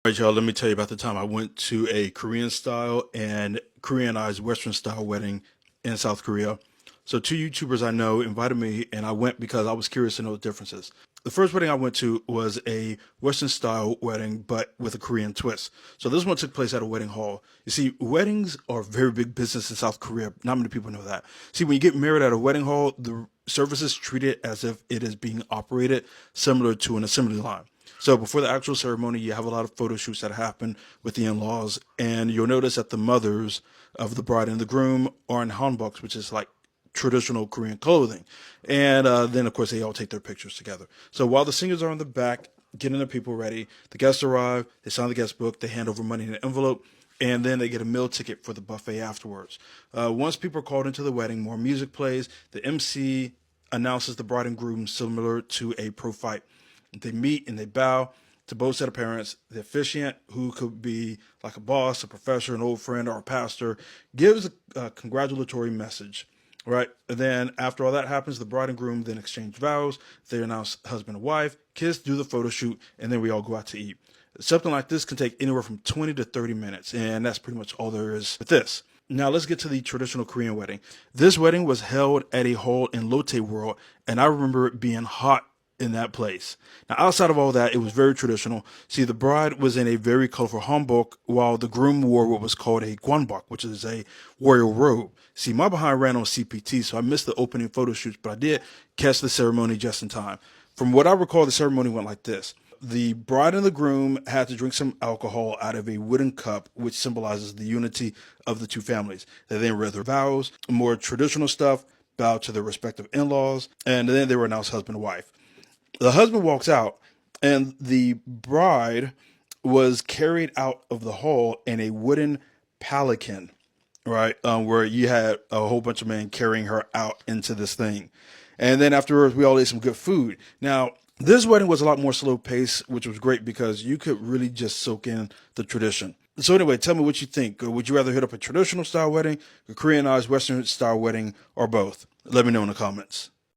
All right, y'all, let me tell you about the time I went to a Korean style and Koreanized Western style wedding in South Korea. So, two YouTubers I know invited me, and I went because I was curious to know the differences. The first wedding I went to was a Western style wedding, but with a Korean twist. So, this one took place at a wedding hall. You see, weddings are a very big business in South Korea. Not many people know that. See, when you get married at a wedding hall, the services treat it as if it is being operated similar to an assembly line. So before the actual ceremony, you have a lot of photo shoots that happen with the in-laws, and you'll notice that the mothers of the bride and the groom are in hanboks, which is like traditional Korean clothing. And then, of course, they all take their pictures together. So while the singers are in the back getting their people ready, the guests arrive, they sign the guest book, they hand over money in an envelope, and then they get a meal ticket for the buffet afterwards. Once people are called into the wedding, more music plays. The MC announces the bride and groom similar to a pro fight. They meet and they bow to both set of parents. The officiant, who could be like a boss, a professor, an old friend, or a pastor, gives a congratulatory message. Right. And then after all that happens, the bride and groom then exchange vows. They announce husband and wife, kiss, do the photo shoot, and then we all go out to eat. Something like this can take anywhere from 20 to 30 minutes, and that's pretty much all there is with this. Now let's get to the traditional Korean wedding. This wedding was held at a hall in Lotte World, and I remember it being hot in that place. Now, outside of all that, it was very traditional. See, the bride was in a very colorful hanbok, while the groom wore what was called a gwanbok, which is a royal robe. See, my behind ran on CPT, so I missed the opening photo shoots, but I did catch the ceremony just in time. From what I recall, the ceremony went like this. The bride and the groom had to drink some alcohol out of a wooden cup, which symbolizes the unity of the two families. They then read their vows, more traditional stuff, bowed to their respective in-laws, and then they were announced husband and wife. The husband walks out, and the bride was carried out of the hall in a wooden palanquin, right? Where you had a whole bunch of men carrying her out into this thing. And then afterwards, we all ate some good food. Now, this wedding was a lot more slow paced, which was great because you could really just soak in the tradition. So anyway, tell me what you think. Would you rather hit up a traditional style wedding, a Koreanized Western style wedding, or both? Let me know in the comments.